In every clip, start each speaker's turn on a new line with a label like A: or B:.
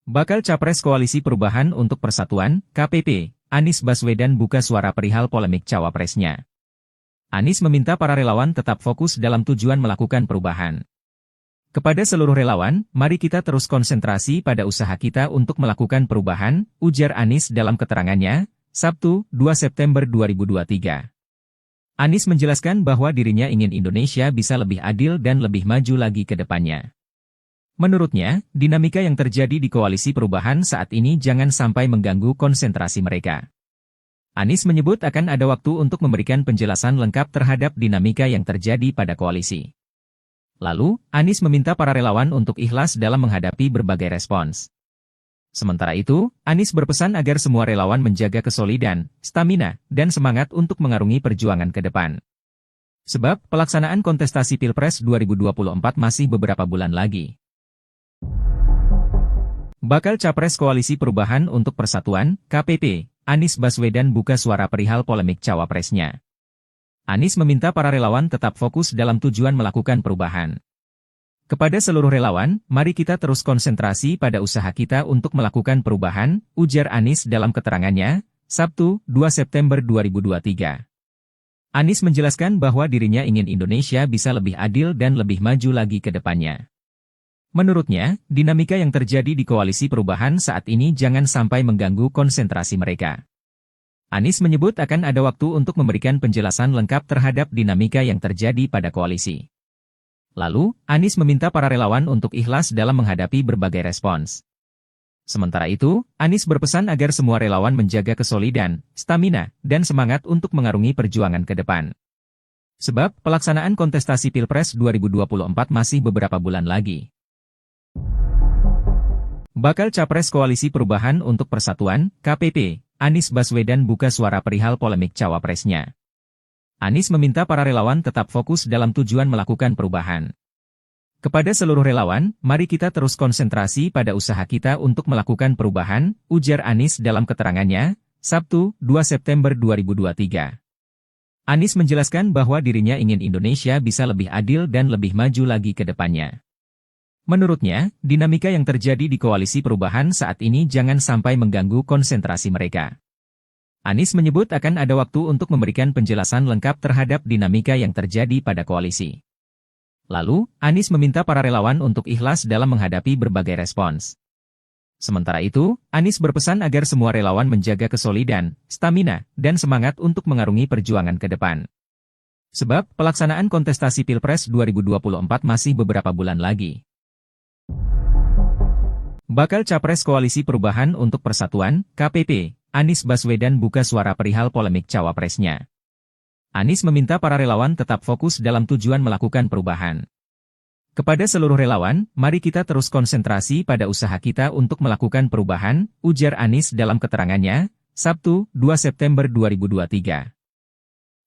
A: Bakal Capres Koalisi Perubahan untuk Persatuan, KPP, Anies Baswedan buka suara perihal polemik cawapresnya. Anies meminta para relawan tetap fokus dalam tujuan melakukan perubahan. Kepada seluruh relawan, mari kita terus konsentrasi pada usaha kita untuk melakukan perubahan, ujar Anies dalam keterangannya, Sabtu, 2 September 2023. Anies menjelaskan bahwa dirinya ingin Indonesia bisa lebih adil dan lebih maju lagi ke depannya. Menurutnya, dinamika yang terjadi di koalisi perubahan saat ini jangan sampai mengganggu konsentrasi mereka. Anies menyebut akan ada waktu untuk memberikan penjelasan lengkap terhadap dinamika yang terjadi pada koalisi. Lalu, Anies meminta para relawan untuk ikhlas dalam menghadapi berbagai respons. Sementara itu, Anies berpesan agar semua relawan menjaga kesolidan, stamina, dan semangat untuk mengarungi perjuangan ke depan. Sebab, pelaksanaan kontestasi Pilpres 2024 masih beberapa bulan lagi. Bakal Capres Koalisi Perubahan untuk Persatuan, KPP, Anies Baswedan buka suara perihal polemik cawapresnya. Anies meminta para relawan tetap fokus dalam tujuan melakukan perubahan. Kepada seluruh relawan, mari kita terus konsentrasi pada usaha kita untuk melakukan perubahan, ujar Anies dalam keterangannya, Sabtu, 2 September 2023. Anies menjelaskan bahwa dirinya ingin Indonesia bisa lebih adil dan lebih maju lagi ke depannya. Menurutnya, dinamika yang terjadi di koalisi perubahan saat ini jangan sampai mengganggu konsentrasi mereka. Anies menyebut akan ada waktu untuk memberikan penjelasan lengkap terhadap dinamika yang terjadi pada koalisi. Lalu, Anies meminta para relawan untuk ikhlas dalam menghadapi berbagai respons. Sementara itu, Anies berpesan agar semua relawan menjaga kesolidan, stamina, dan semangat untuk mengarungi perjuangan ke depan. Sebab, pelaksanaan kontestasi Pilpres 2024 masih beberapa bulan lagi. Bakal Capres Koalisi Perubahan untuk Persatuan, KPP, Anies Baswedan buka suara perihal polemik cawapresnya. Anies meminta para relawan tetap fokus dalam tujuan melakukan perubahan. Kepada seluruh relawan, mari kita terus konsentrasi pada usaha kita untuk melakukan perubahan, ujar Anies dalam keterangannya, Sabtu, 2 September 2023. Anies menjelaskan bahwa dirinya ingin Indonesia bisa lebih adil dan lebih maju lagi ke depannya. Menurutnya, dinamika yang terjadi di koalisi perubahan saat ini jangan sampai mengganggu konsentrasi mereka. Anies menyebut akan ada waktu untuk memberikan penjelasan lengkap terhadap dinamika yang terjadi pada koalisi. Lalu, Anies meminta para relawan untuk ikhlas dalam menghadapi berbagai respons. Sementara itu, Anies berpesan agar semua relawan menjaga kesolidan, stamina, dan semangat untuk mengarungi perjuangan ke depan. Sebab, pelaksanaan kontestasi Pilpres 2024 masih beberapa bulan lagi. Bakal Capres Koalisi Perubahan untuk Persatuan, KPP, Anies Baswedan buka suara perihal polemik cawapresnya. Anies meminta para relawan tetap fokus dalam tujuan melakukan perubahan. Kepada seluruh relawan, mari kita terus konsentrasi pada usaha kita untuk melakukan perubahan, ujar Anies dalam keterangannya, Sabtu, 2 September 2023.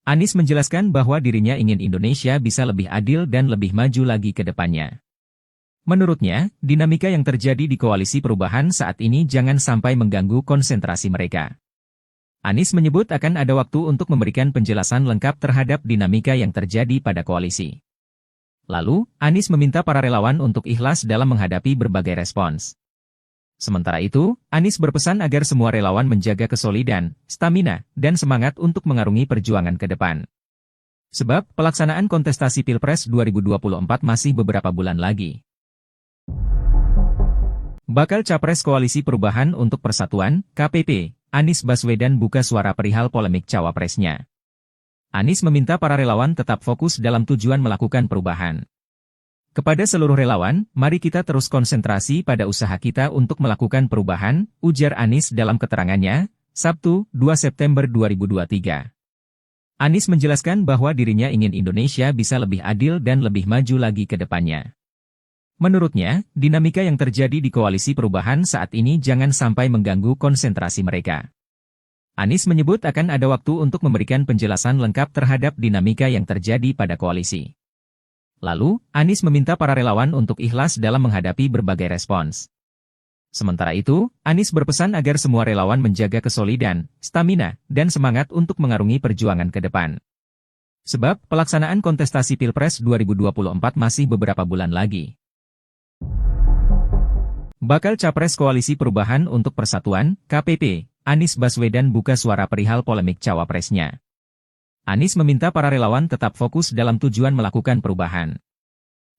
A: Anies menjelaskan bahwa dirinya ingin Indonesia bisa lebih adil dan lebih maju lagi ke depannya. Menurutnya, dinamika yang terjadi di koalisi perubahan saat ini jangan sampai mengganggu konsentrasi mereka. Anies menyebut akan ada waktu untuk memberikan penjelasan lengkap terhadap dinamika yang terjadi pada koalisi. Lalu, Anies meminta para relawan untuk ikhlas dalam menghadapi berbagai respons. Sementara itu, Anies berpesan agar semua relawan menjaga kesolidan, stamina, dan semangat untuk mengarungi perjuangan ke depan. Sebab, pelaksanaan kontestasi Pilpres 2024 masih beberapa bulan lagi. Bakal Capres Koalisi Perubahan untuk Persatuan, KPP, Anies Baswedan buka suara perihal polemik cawapresnya. Anies meminta para relawan tetap fokus dalam tujuan melakukan perubahan. Kepada seluruh relawan, mari kita terus konsentrasi pada usaha kita untuk melakukan perubahan, ujar Anies dalam keterangannya, Sabtu, 2 September 2023. Anies menjelaskan bahwa dirinya ingin Indonesia bisa lebih adil dan lebih maju lagi ke depannya. Menurutnya, dinamika yang terjadi di koalisi perubahan saat ini jangan sampai mengganggu konsentrasi mereka. Anies menyebut akan ada waktu untuk memberikan penjelasan lengkap terhadap dinamika yang terjadi pada koalisi. Lalu, Anies meminta para relawan untuk ikhlas dalam menghadapi berbagai respons. Sementara itu, Anies berpesan agar semua relawan menjaga kesolidan, stamina, dan semangat untuk mengarungi perjuangan ke depan. Sebab, pelaksanaan kontestasi Pilpres 2024 masih beberapa bulan lagi. Bakal Capres Koalisi Perubahan untuk Persatuan, KPP, Anies Baswedan buka suara perihal polemik cawapresnya. Anies meminta para relawan tetap fokus dalam tujuan melakukan perubahan.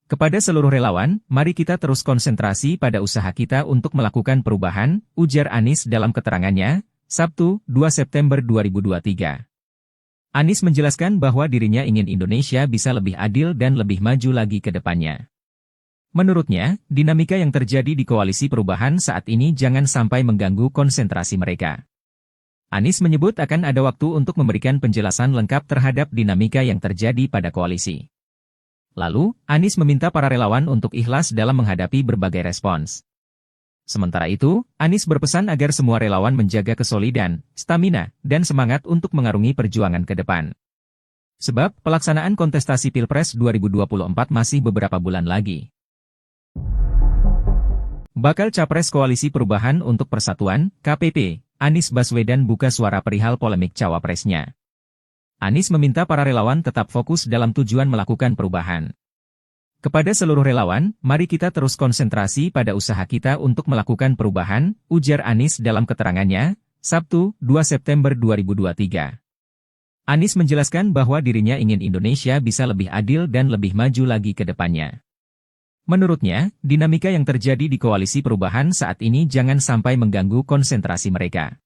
A: Kepada seluruh relawan, mari kita terus konsentrasi pada usaha kita untuk melakukan perubahan, ujar Anies dalam keterangannya, Sabtu, 2 September 2023. Anies menjelaskan bahwa dirinya ingin Indonesia bisa lebih adil dan lebih maju lagi ke depannya. Menurutnya, dinamika yang terjadi di Koalisi Perubahan saat ini jangan sampai mengganggu konsentrasi mereka. Anies menyebut akan ada waktu untuk memberikan penjelasan lengkap terhadap dinamika yang terjadi pada koalisi. Lalu, Anies meminta para relawan untuk ikhlas dalam menghadapi berbagai respons. Sementara itu, Anies berpesan agar semua relawan menjaga kesolidan, stamina, dan semangat untuk mengarungi perjuangan ke depan. Sebab, pelaksanaan kontestasi Pilpres 2024 masih beberapa bulan lagi. Bakal Capres Koalisi Perubahan untuk Persatuan, KPP, Anies Baswedan buka suara perihal polemik cawapresnya. Anies meminta para relawan tetap fokus dalam tujuan melakukan perubahan. Kepada seluruh relawan, mari kita terus konsentrasi pada usaha kita untuk melakukan perubahan, ujar Anies dalam keterangannya, Sabtu, 2 September 2023. Anies menjelaskan bahwa dirinya ingin Indonesia bisa lebih adil dan lebih maju lagi ke depannya. Menurutnya, dinamika yang terjadi di Koalisi Perubahan saat ini jangan sampai mengganggu konsentrasi mereka.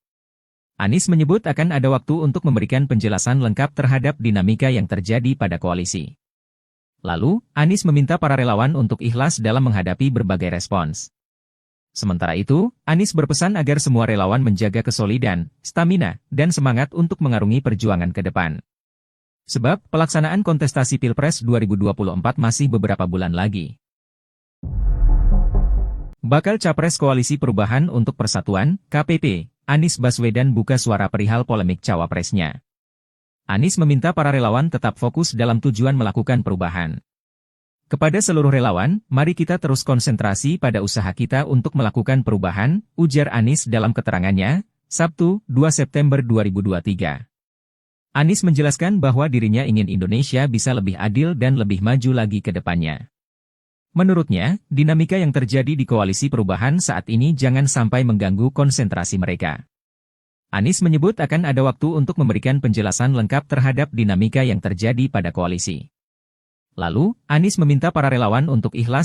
A: Anies menyebut akan ada waktu untuk memberikan penjelasan lengkap terhadap dinamika yang terjadi pada koalisi. Lalu, Anies meminta para relawan untuk ikhlas dalam menghadapi berbagai respons. Sementara itu, Anies berpesan agar semua relawan menjaga kesolidan, stamina, dan semangat untuk mengarungi perjuangan ke depan. Sebab, pelaksanaan kontestasi Pilpres 2024 masih beberapa bulan lagi. Bakal Capres Koalisi Perubahan untuk Persatuan, KPP, Anies Baswedan buka suara perihal polemik cawapresnya. Anies meminta para relawan tetap fokus dalam tujuan melakukan perubahan. Kepada seluruh relawan, mari kita terus konsentrasi pada usaha kita untuk melakukan perubahan, ujar Anies dalam keterangannya, Sabtu, 2 September 2023. Anies menjelaskan bahwa dirinya ingin Indonesia bisa lebih adil dan lebih maju lagi ke depannya. Menurutnya, dinamika yang terjadi di Koalisi Perubahan saat ini jangan sampai mengganggu konsentrasi mereka. Anies menyebut akan ada waktu untuk memberikan penjelasan lengkap terhadap dinamika yang terjadi pada koalisi. Lalu, Anies meminta para relawan untuk ikhlas